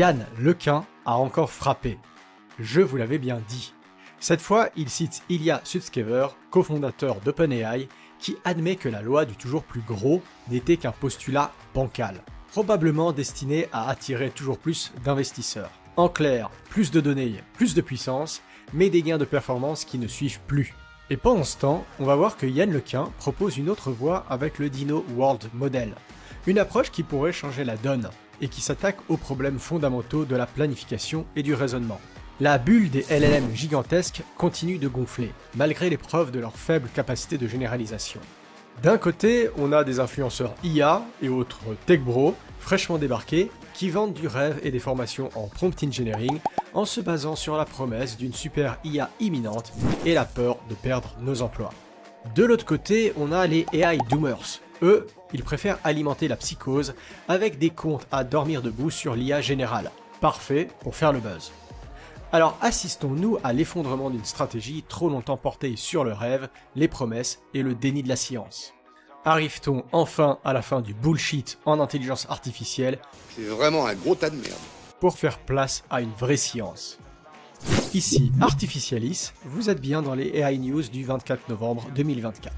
Yann Lequin a encore frappé. Je vous l'avais bien dit. Cette fois, il cite Ilya Sutskever, cofondateur d'OpenAI, qui admet que la loi du toujours plus gros n'était qu'un postulat bancal, probablement destiné à attirer toujours plus d'investisseurs. En clair, plus de données, plus de puissance, mais des gains de performance qui ne suivent plus. Et pendant ce temps, on va voir que Yann Lequin propose une autre voie avec le Dino World Model, une approche qui pourrait changer la donne, et qui s'attaque aux problèmes fondamentaux de la planification et du raisonnement. La bulle des LLM gigantesques continue de gonfler, malgré les preuves de leur faible capacité de généralisation. D'un côté, on a des influenceurs IA et autres tech bros fraîchement débarqués qui vendent du rêve et des formations en prompt engineering en se basant sur la promesse d'une super IA imminente et la peur de perdre nos emplois. De l'autre côté, on a les AI Doomers. Eux, ils préfèrent alimenter la psychose avec des comptes à dormir debout sur l'IA générale. Parfait pour faire le buzz. Alors assistons-nous à l'effondrement d'une stratégie trop longtemps portée sur le rêve, les promesses et le déni de la science. Arrive-t-on enfin à la fin du bullshit en intelligence artificielle? C'est vraiment un gros tas de merde. Pour faire place à une vraie science. Ici Artificialis, vous êtes bien dans les AI News du 24 novembre 2024.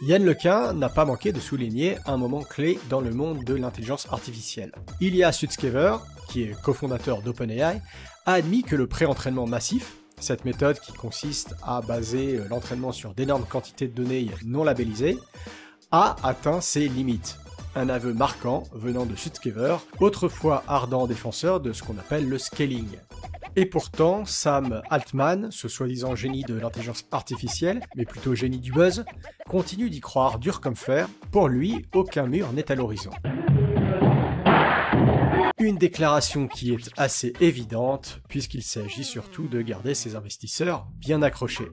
Yann Lequin n'a pas manqué de souligner un moment clé dans le monde de l'intelligence artificielle. Ilya Sutskever, qui est cofondateur d'OpenAI, a admis que le pré-entraînement massif, cette méthode qui consiste à baser l'entraînement sur d'énormes quantités de données non labellisées, a atteint ses limites. Un aveu marquant venant de Sutskever, autrefois ardent défenseur de ce qu'on appelle le scaling. Et pourtant, Sam Altman, ce soi-disant génie de l'intelligence artificielle, mais plutôt génie du buzz, continue d'y croire dur comme fer. Pour lui, aucun mur n'est à l'horizon. Une déclaration qui est assez évidente, puisqu'il s'agit surtout de garder ses investisseurs bien accrochés.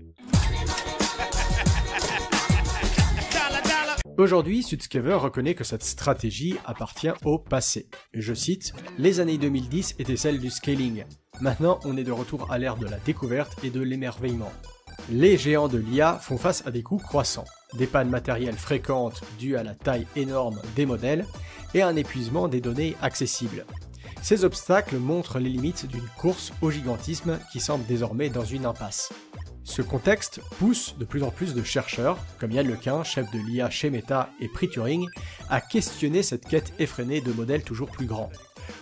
Aujourd'hui, Sutskever reconnaît que cette stratégie appartient au passé. Je cite, « Les années 2010 étaient celles du scaling. Maintenant, on est de retour à l'ère de la découverte et de l'émerveillement. Les géants de l'IA font face à des coûts croissants, des pannes matérielles fréquentes dues à la taille énorme des modèles et un épuisement des données accessibles. Ces obstacles montrent les limites d'une course au gigantisme qui semble désormais dans une impasse. Ce contexte pousse de plus en plus de chercheurs, comme Yann Lequin, chef de l'IA chez Meta et prix Turing, à questionner cette quête effrénée de modèles toujours plus grands.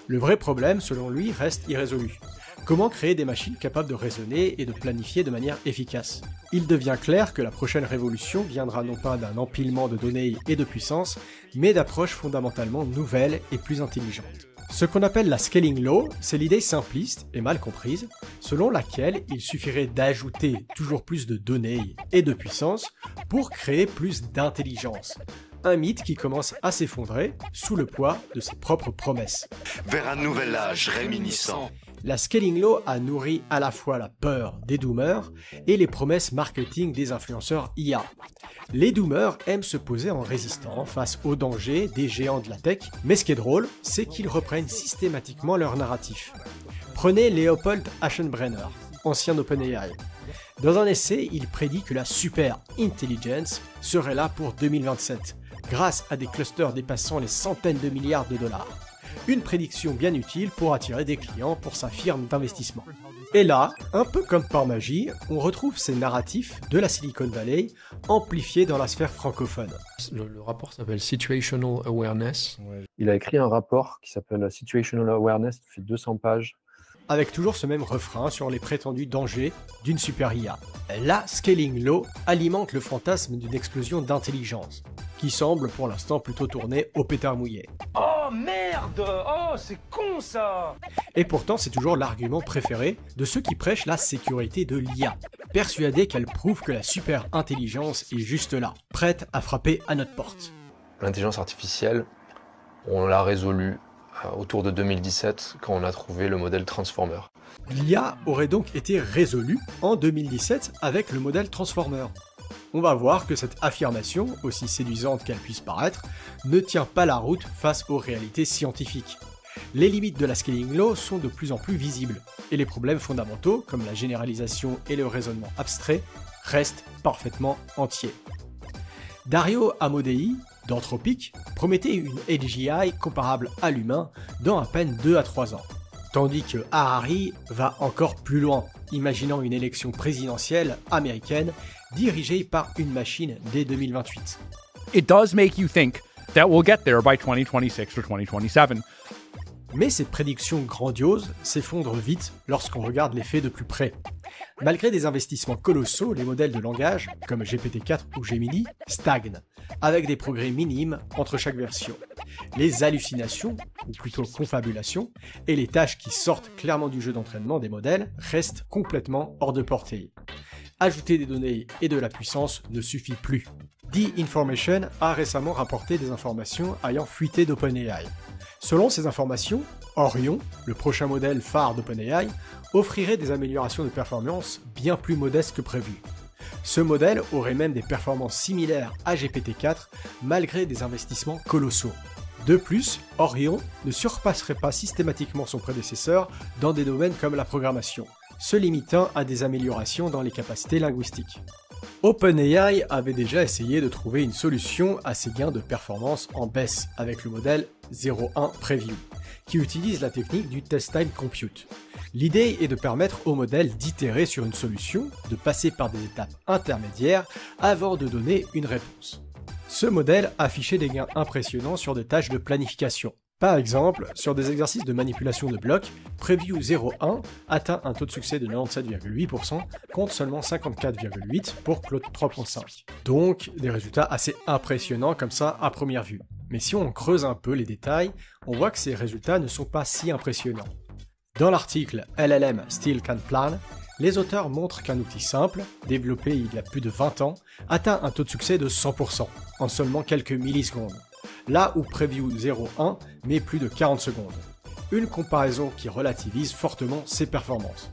Le vrai problème, selon lui, reste irrésolu. Comment créer des machines capables de raisonner et de planifier de manière efficace? Il devient clair que la prochaine révolution viendra non pas d'un empilement de données et de puissance, mais d'approches fondamentalement nouvelles et plus intelligentes. Ce qu'on appelle la scaling law, c'est l'idée simpliste et mal comprise, selon laquelle il suffirait d'ajouter toujours plus de données et de puissance pour créer plus d'intelligence. Un mythe qui commence à s'effondrer sous le poids de ses propres promesses. Vers un nouvel âge réminiscent. La scaling law a nourri à la fois la peur des doomers et les promesses marketing des influenceurs IA. Les doomers aiment se poser en résistant face aux dangers des géants de la tech, mais ce qui est drôle, c'est qu'ils reprennent systématiquement leur narratif. Prenez Leopold Aschenbrenner, ancien d'OpenAI. Dans un essai, il prédit que la super intelligence serait là pour 2027, grâce à des clusters dépassant les centaines de milliards de dollars. Une prédiction bien utile pour attirer des clients pour sa firme d'investissement. Et là, un peu comme par magie, on retrouve ces narratifs de la Silicon Valley amplifiés dans la sphère francophone. Le rapport s'appelle Situational Awareness. Il a écrit un rapport qui s'appelle Situational Awareness, qui fait 200 pages. Avec toujours ce même refrain sur les prétendus dangers d'une super IA. La scaling law alimente le fantasme d'une explosion d'intelligence, qui semble pour l'instant plutôt tourner au pétard mouillé. Oh merde! Oh c'est con ça! Et pourtant c'est toujours l'argument préféré de ceux qui prêchent la sécurité de l'IA, persuadés qu'elle prouve que la super intelligence est juste là, prête à frapper à notre porte. L'intelligence artificielle, on l'a résolue autour de 2017 quand on a trouvé le modèle Transformer. L'IA aurait donc été résolue en 2017 avec le modèle Transformer. On va voir que cette affirmation, aussi séduisante qu'elle puisse paraître, ne tient pas la route face aux réalités scientifiques. Les limites de la scaling law sont de plus en plus visibles, et les problèmes fondamentaux, comme la généralisation et le raisonnement abstrait, restent parfaitement entiers. Dario Amodei, d'Anthropic, promettait une AGI comparable à l'humain dans à peine 2 à 3 ans. Tandis que Harari va encore plus loin, imaginant une élection présidentielle américaine dirigée par une machine dès 2028. It does make you think that we'll get there by 2026 or 2027. Mais ces prédictions grandioses s'effondrent vite lorsqu'on regarde les faits de plus près. Malgré des investissements colossaux, les modèles de langage, comme GPT-4 ou Gemini, stagnent, avec des progrès minimes entre chaque version. Les hallucinations, ou plutôt confabulations, et les tâches qui sortent clairement du jeu d'entraînement des modèles restent complètement hors de portée. Ajouter des données et de la puissance ne suffit plus. The Information a récemment rapporté des informations ayant fuité d'OpenAI. Selon ces informations, Orion, le prochain modèle phare d'OpenAI, offrirait des améliorations de performance bien plus modestes que prévu. Ce modèle aurait même des performances similaires à GPT-4 malgré des investissements colossaux. De plus, Orion ne surpasserait pas systématiquement son prédécesseur dans des domaines comme la programmation, se limitant à des améliorations dans les capacités linguistiques. OpenAI avait déjà essayé de trouver une solution à ces gains de performance en baisse avec le modèle 0.1 Preview, qui utilise la technique du Test Time Compute. L'idée est de permettre au modèle d'itérer sur une solution, de passer par des étapes intermédiaires avant de donner une réponse. Ce modèle affichait des gains impressionnants sur des tâches de planification. Par exemple, sur des exercices de manipulation de blocs, Preview 0.1 atteint un taux de succès de 97,8% contre seulement 54,8% pour Claude 3.5. Donc, des résultats assez impressionnants comme ça à première vue. Mais si on creuse un peu les détails, on voit que ces résultats ne sont pas si impressionnants. Dans l'article LLM Still Can Plan, les auteurs montrent qu'un outil simple, développé il y a plus de 20 ans, atteint un taux de succès de 100% en seulement quelques millisecondes, là où Preview 0.1 met plus de 40 secondes. Une comparaison qui relativise fortement ses performances.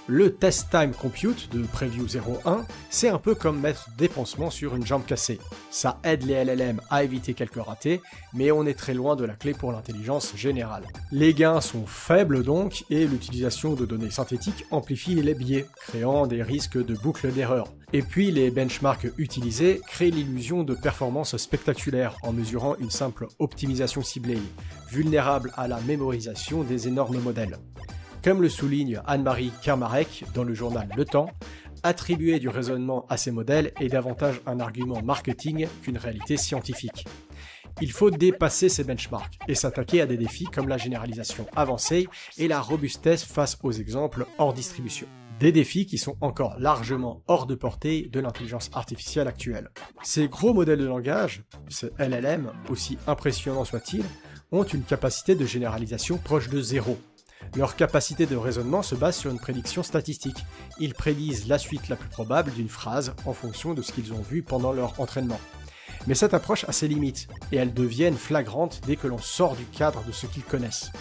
Le Test Time Compute de Preview 0.1, c'est un peu comme mettre des pansements sur une jambe cassée. Ça aide les LLM à éviter quelques ratés, mais on est très loin de la clé pour l'intelligence générale. Les gains sont faibles donc, et l'utilisation de données synthétiques amplifie les biais, créant des risques de boucle d'erreur. Et puis les benchmarks utilisés créent l'illusion de performance spectaculaire en mesurant une simple optimisation ciblée, vulnérable à la mémorisation des énormes modèles. Comme le souligne Anne-Marie Kermarek dans le journal Le Temps, attribuer du raisonnement à ces modèles est davantage un argument marketing qu'une réalité scientifique. Il faut dépasser ces benchmarks et s'attaquer à des défis comme la généralisation avancée et la robustesse face aux exemples hors distribution. Des défis qui sont encore largement hors de portée de l'intelligence artificielle actuelle. Ces gros modèles de langage, ces LLM, aussi impressionnants soient-ils, ont une capacité de généralisation proche de zéro. Leur capacité de raisonnement se base sur une prédiction statistique. Ils prédisent la suite la plus probable d'une phrase en fonction de ce qu'ils ont vu pendant leur entraînement. Mais cette approche a ses limites, et elles deviennent flagrantes dès que l'on sort du cadre de ce qu'ils connaissent.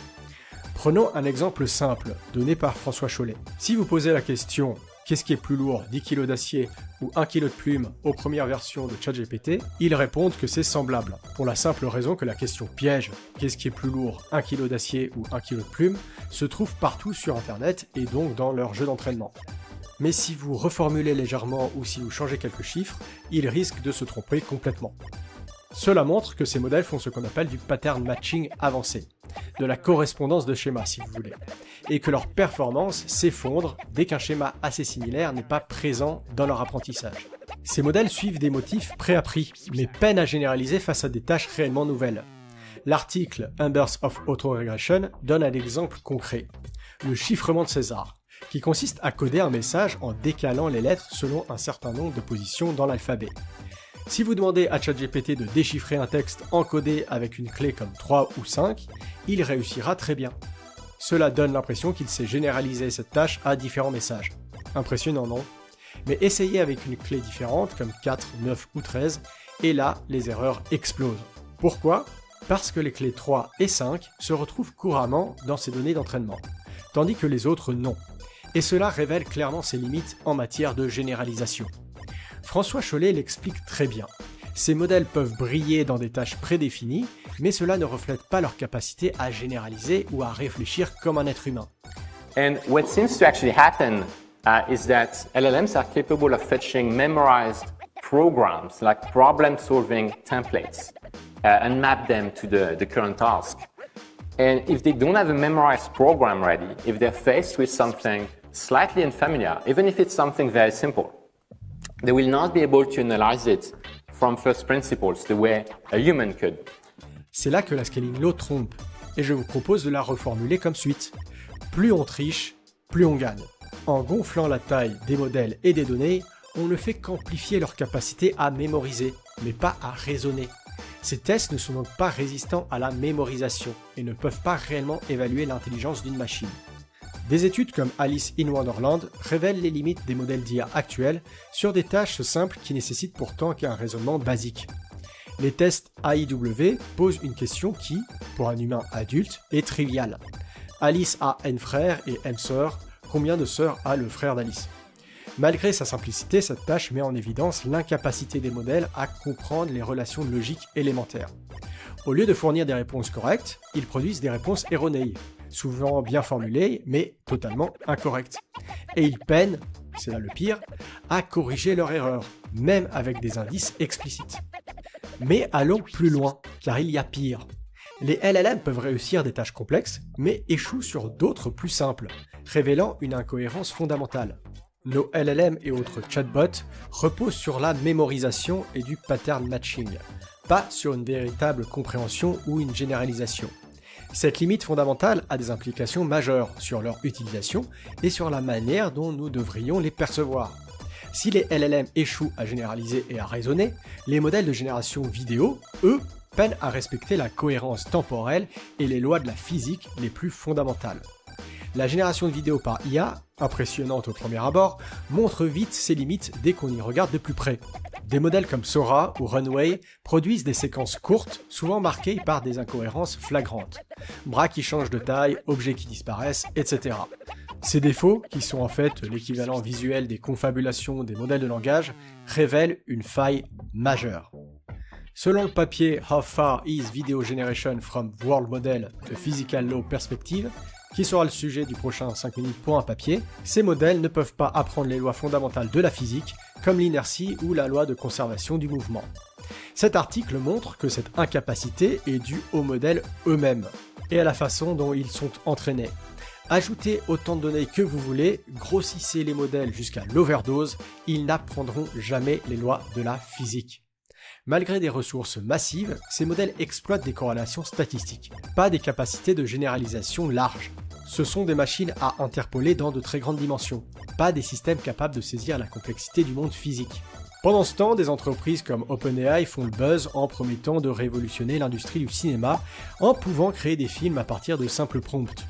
Prenons un exemple simple, donné par François Chollet. Si vous posez la question « Qu'est-ce qui est plus lourd, 10 kg d'acier ou 1 kg de plume ?» aux premières versions de ChatGPT, ils répondent que c'est semblable, pour la simple raison que la question piège « Qu'est-ce qui est plus lourd, 1 kg d'acier ou 1 kg de plume ?» se trouve partout sur Internet et donc dans leur jeu d'entraînement. Mais si vous reformulez légèrement ou si vous changez quelques chiffres, ils risquent de se tromper complètement. Cela montre que ces modèles font ce qu'on appelle du pattern matching avancé, de la correspondance de schémas si vous voulez, et que leur performance s'effondre dès qu'un schéma assez similaire n'est pas présent dans leur apprentissage. Ces modèles suivent des motifs préappris, mais peinent à généraliser face à des tâches réellement nouvelles. L'article Embers of Autoregression donne un exemple concret, le chiffrement de César, qui consiste à coder un message en décalant les lettres selon un certain nombre de positions dans l'alphabet. Si vous demandez à ChatGPT de déchiffrer un texte encodé avec une clé comme 3 ou 5, il réussira très bien. Cela donne l'impression qu'il sait généraliser cette tâche à différents messages. Impressionnant, non? Mais essayez avec une clé différente comme 4, 9 ou 13, et là, les erreurs explosent. Pourquoi? Parce que les clés 3 et 5 se retrouvent couramment dans ces données d'entraînement, tandis que les autres non. Et cela révèle clairement ses limites en matière de généralisation. François Chollet l'explique très bien. Ces modèles peuvent briller dans des tâches prédéfinies, mais cela ne reflète pas leur capacité à généraliser ou à réfléchir comme un être humain. And what seems to actually happen is that LLMs are capable of fetching memorized programs like problem-solving templates and map them to the current task. And if they don't have a memorized program ready, if they're faced with something slightly unfamiliar, even if it's something very simple, they will not be able to analyze it from first principles the way a human could. C'est là que la scaling law trompe, et je vous propose de la reformuler comme suite. Plus on triche, plus on gagne. En gonflant la taille des modèles et des données, on ne fait qu'amplifier leur capacité à mémoriser, mais pas à raisonner. Ces tests ne sont donc pas résistants à la mémorisation et ne peuvent pas réellement évaluer l'intelligence d'une machine. Des études comme Alice in Wonderland révèlent les limites des modèles d'IA actuels sur des tâches simples qui nécessitent pourtant qu'un raisonnement basique. Les tests AIW posent une question qui, pour un humain adulte, est triviale. Alice a n frères et n sœurs, combien de sœurs a le frère d'Alice ? Malgré sa simplicité, cette tâche met en évidence l'incapacité des modèles à comprendre les relations de logique élémentaires. Au lieu de fournir des réponses correctes, ils produisent des réponses erronées, souvent bien formulées, mais totalement incorrectes. Et ils peinent, c'est là le pire, à corriger leurs erreurs, même avec des indices explicites. Mais allons plus loin, car il y a pire. Les LLM peuvent réussir des tâches complexes, mais échouent sur d'autres plus simples, révélant une incohérence fondamentale. Nos LLM et autres chatbots reposent sur la mémorisation et du pattern matching, pas sur une véritable compréhension ou une généralisation. Cette limite fondamentale a des implications majeures sur leur utilisation et sur la manière dont nous devrions les percevoir. Si les LLM échouent à généraliser et à raisonner, les modèles de génération vidéo, eux, peinent à respecter la cohérence temporelle et les lois de la physique les plus fondamentales. La génération de vidéos par IA, impressionnante au premier abord, montre vite ses limites dès qu'on y regarde de plus près. Des modèles comme Sora ou Runway produisent des séquences courtes, souvent marquées par des incohérences flagrantes. Bras qui changent de taille, objets qui disparaissent, etc. Ces défauts, qui sont en fait l'équivalent visuel des confabulations des modèles de langage, révèlent une faille majeure. Selon le papier How Far is Video Generation from World Model de Physical Law Perspective, qui sera le sujet du prochain 5 minutes pour un papier, ces modèles ne peuvent pas apprendre les lois fondamentales de la physique, comme l'inertie ou la loi de conservation du mouvement. Cet article montre que cette incapacité est due aux modèles eux-mêmes, et à la façon dont ils sont entraînés. Ajoutez autant de données que vous voulez, grossissez les modèles jusqu'à l'overdose, ils n'apprendront jamais les lois de la physique. Malgré des ressources massives, ces modèles exploitent des corrélations statistiques, pas des capacités de généralisation larges. Ce sont des machines à interpoler dans de très grandes dimensions, pas des systèmes capables de saisir la complexité du monde physique. Pendant ce temps, des entreprises comme OpenAI font le buzz en promettant de révolutionner l'industrie du cinéma en pouvant créer des films à partir de simples prompts.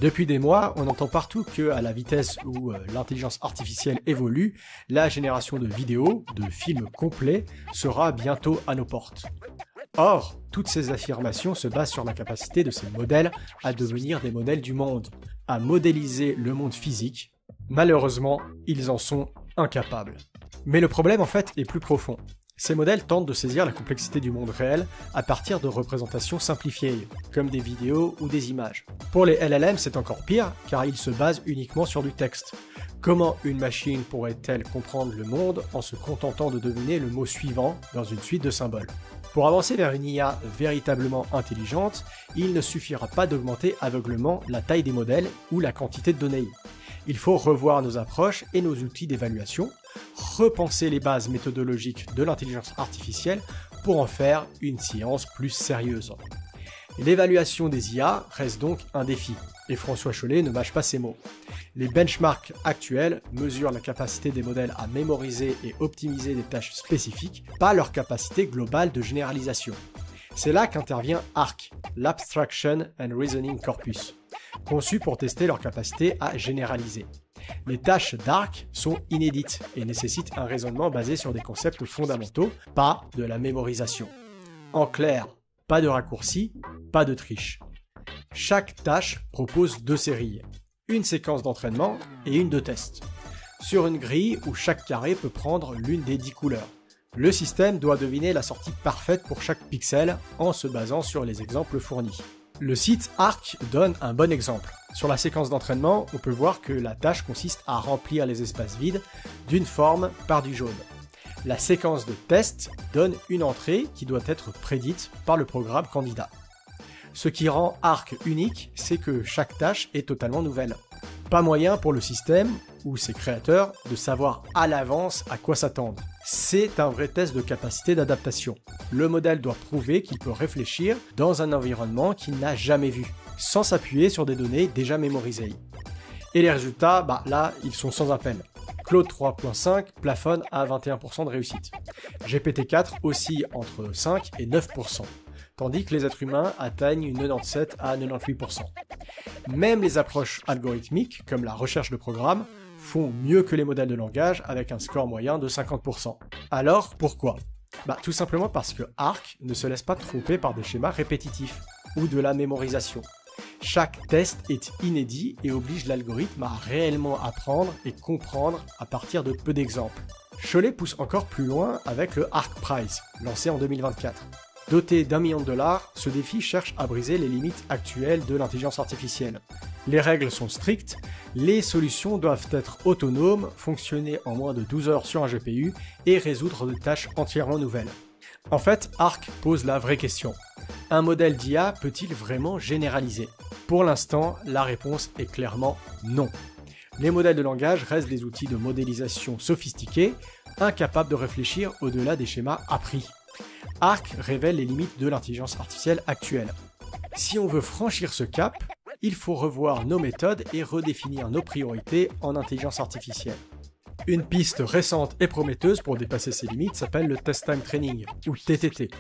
Depuis des mois, on entend partout que, à la vitesse où l'intelligence artificielle évolue, la génération de vidéos, de films complets, sera bientôt à nos portes. Or, toutes ces affirmations se basent sur la capacité de ces modèles à devenir des modèles du monde, à modéliser le monde physique. Malheureusement, ils en sont incapables. Mais le problème en fait est plus profond. Ces modèles tentent de saisir la complexité du monde réel à partir de représentations simplifiées, comme des vidéos ou des images. Pour les LLM, c'est encore pire, car ils se basent uniquement sur du texte. Comment une machine pourrait-elle comprendre le monde en se contentant de deviner le mot suivant dans une suite de symboles ? Pour avancer vers une IA véritablement intelligente, il ne suffira pas d'augmenter aveuglement la taille des modèles ou la quantité de données. Il faut revoir nos approches et nos outils d'évaluation, repenser les bases méthodologiques de l'intelligence artificielle pour en faire une science plus sérieuse. L'évaluation des IA reste donc un défi, et François Chollet ne mâche pas ses mots. Les benchmarks actuels mesurent la capacité des modèles à mémoriser et optimiser des tâches spécifiques, pas leur capacité globale de généralisation. C'est là qu'intervient ARC, l'Abstraction and Reasoning Corpus, conçu pour tester leur capacité à généraliser. Les tâches d'ARC sont inédites et nécessitent un raisonnement basé sur des concepts fondamentaux, pas de la mémorisation. En clair, pas de raccourci, pas de triche. Chaque tâche propose 2 séries, une séquence d'entraînement et une de test, sur une grille où chaque carré peut prendre l'une des 10 couleurs. Le système doit deviner la sortie parfaite pour chaque pixel en se basant sur les exemples fournis. Le site Arc donne un bon exemple. Sur la séquence d'entraînement, on peut voir que la tâche consiste à remplir les espaces vides d'une forme par du jaune. La séquence de test donne une entrée qui doit être prédite par le programme candidat. Ce qui rend Arc unique, c'est que chaque tâche est totalement nouvelle. Pas moyen pour le système ou ses créateurs de savoir à l'avance à quoi s'attendre. C'est un vrai test de capacité d'adaptation. Le modèle doit prouver qu'il peut réfléchir dans un environnement qu'il n'a jamais vu, sans s'appuyer sur des données déjà mémorisées. Et les résultats, là, ils sont sans appel. Claude 3.5 plafonne à 21% de réussite. GPT-4 oscille entre 5 et 9%, tandis que les êtres humains atteignent une 97 à 98%. Même les approches algorithmiques, comme la recherche de programmes, font mieux que les modèles de langage avec un score moyen de 50%. Alors, pourquoi ? Tout simplement parce que Arc ne se laisse pas tromper par des schémas répétitifs ou de la mémorisation. Chaque test est inédit et oblige l'algorithme à réellement apprendre et comprendre à partir de peu d'exemples. Cholet pousse encore plus loin avec le Arc Prize, lancé en 2024. Doté d'$1 million, ce défi cherche à briser les limites actuelles de l'intelligence artificielle. Les règles sont strictes, les solutions doivent être autonomes, fonctionner en moins de 12 heures sur un GPU et résoudre des tâches entièrement nouvelles. En fait, Arc pose la vraie question. Un modèle d'IA peut-il vraiment généraliser ? Pour l'instant, la réponse est clairement non. Les modèles de langage restent des outils de modélisation sophistiqués, incapables de réfléchir au-delà des schémas appris. Arc révèle les limites de l'intelligence artificielle actuelle. Si on veut franchir ce cap, il faut revoir nos méthodes et redéfinir nos priorités en intelligence artificielle. Une piste récente et prometteuse pour dépasser ces limites s'appelle le Test Time Training, ou TTT.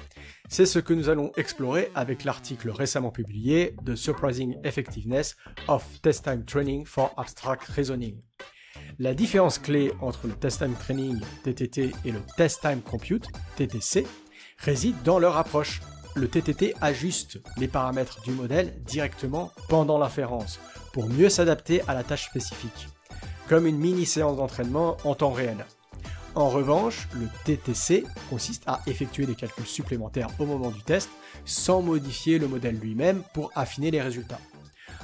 C'est ce que nous allons explorer avec l'article récemment publié The Surprising Effectiveness of Test Time Training for Abstract Reasoning. La différence clé entre le Test Time Training, TTT, et le Test Time Compute, TTC, réside dans leur approche. Le TTT ajuste les paramètres du modèle directement pendant l'inférence, pour mieux s'adapter à la tâche spécifique, comme une mini-séance d'entraînement en temps réel. En revanche, le TTC consiste à effectuer des calculs supplémentaires au moment du test, sans modifier le modèle lui-même pour affiner les résultats.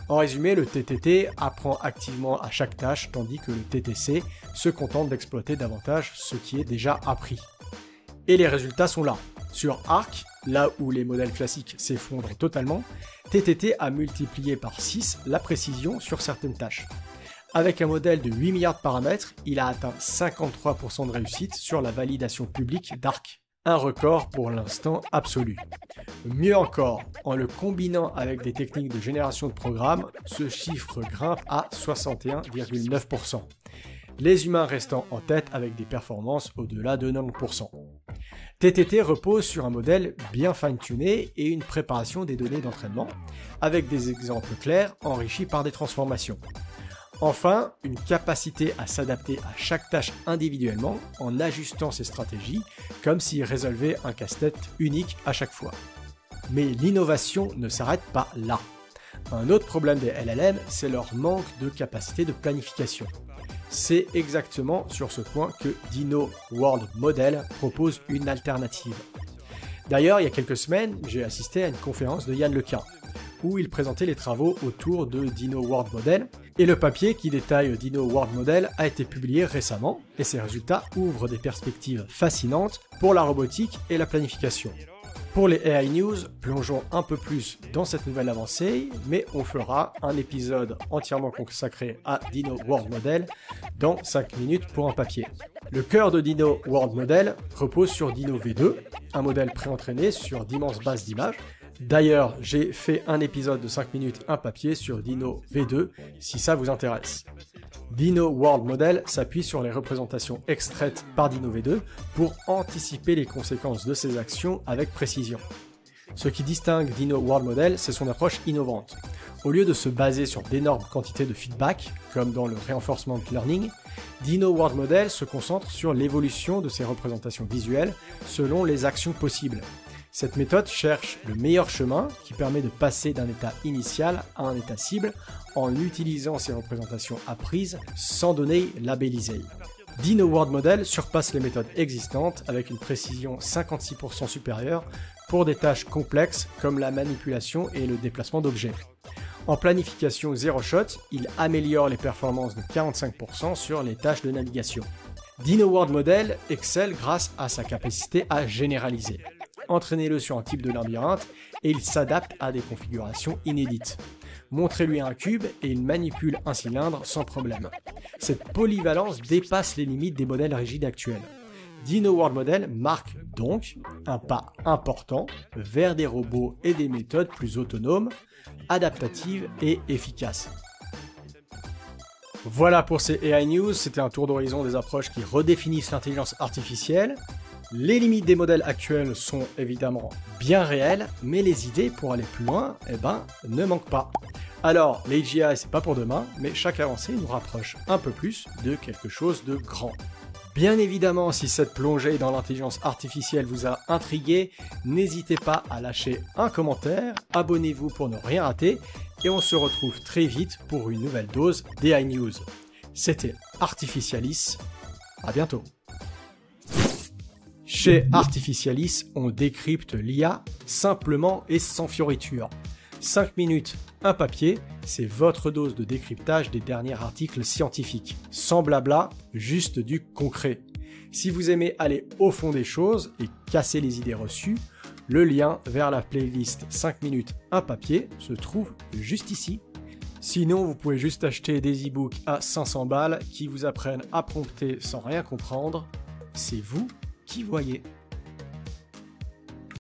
En résumé, le TTT apprend activement à chaque tâche, tandis que le TTC se contente d'exploiter davantage ce qui est déjà appris. Et les résultats sont là. Sur Arc, là où les modèles classiques s'effondrent totalement, TTT a multiplié par 6 la précision sur certaines tâches. Avec un modèle de 8 milliards de paramètres, il a atteint 53% de réussite sur la validation publique d'Arc. Un record pour l'instant absolu. Mieux encore, en le combinant avec des techniques de génération de programmes, ce chiffre grimpe à 61,9%. Les humains restant en tête avec des performances au-delà de 90%. TTT repose sur un modèle bien fine-tuné et une préparation des données d'entraînement, avec des exemples clairs enrichis par des transformations. Enfin, une capacité à s'adapter à chaque tâche individuellement en ajustant ses stratégies, comme s'il résolvait un casse-tête unique à chaque fois. Mais l'innovation ne s'arrête pas là. Un autre problème des LLM, c'est leur manque de capacité de planification. C'est exactement sur ce point que Dino World Model propose une alternative. D'ailleurs, il y a quelques semaines, j'ai assisté à une conférence de Yann Lequin, où il présentait les travaux autour de Dino World Model, et le papier qui détaille Dino World Model a été publié récemment, et ses résultats ouvrent des perspectives fascinantes pour la robotique et la planification. Pour les AI News, plongeons un peu plus dans cette nouvelle avancée, mais on fera un épisode entièrement consacré à Dino World Model dans 5 minutes pour un papier. Le cœur de Dino World Model repose sur Dino V2, un modèle préentraîné sur d'immenses bases d'images. D'ailleurs, j'ai fait un épisode de 5 minutes, un papier sur Dino V2, si ça vous intéresse. Dino World Model s'appuie sur les représentations extraites par Dino V2 pour anticiper les conséquences de ses actions avec précision. Ce qui distingue Dino World Model, c'est son approche innovante. Au lieu de se baser sur d'énormes quantités de feedback, comme dans le reinforcement learning, Dino World Model se concentre sur l'évolution de ses représentations visuelles selon les actions possibles. Cette méthode cherche le meilleur chemin qui permet de passer d'un état initial à un état cible en utilisant ces représentations apprises sans données labellisées. Dino World Model surpasse les méthodes existantes avec une précision 56% supérieure pour des tâches complexes comme la manipulation et le déplacement d'objets. En planification zero shot, il améliore les performances de 45% sur les tâches de navigation. Dino World Model excelle grâce à sa capacité à généraliser. Entraînez-le sur un type de labyrinthe et il s'adapte à des configurations inédites. Montrez-lui un cube et il manipule un cylindre sans problème. Cette polyvalence dépasse les limites des modèles rigides actuels. Dino World Model marque donc un pas important vers des robots et des méthodes plus autonomes, adaptatives et efficaces. Voilà pour ces AI News, c'était un tour d'horizon des approches qui redéfinissent l'intelligence artificielle. Les limites des modèles actuels sont évidemment bien réelles, mais les idées pour aller plus loin, ne manquent pas. Alors, l'AGI c'est pas pour demain, mais chaque avancée nous rapproche un peu plus de quelque chose de grand. Bien évidemment, si cette plongée dans l'intelligence artificielle vous a intrigué, n'hésitez pas à lâcher un commentaire, abonnez-vous pour ne rien rater, et on se retrouve très vite pour une nouvelle dose d'AI News. C'était Artificialis, à bientôt. Chez Artificialis, on décrypte l'IA simplement et sans fioriture. 5 minutes, un papier, c'est votre dose de décryptage des derniers articles scientifiques. Sans blabla, juste du concret. Si vous aimez aller au fond des choses et casser les idées reçues, le lien vers la playlist 5 minutes, un papier se trouve juste ici. Sinon, vous pouvez juste acheter des e-books à 500 balles qui vous apprennent à prompter sans rien comprendre. C'est vous qui voyez.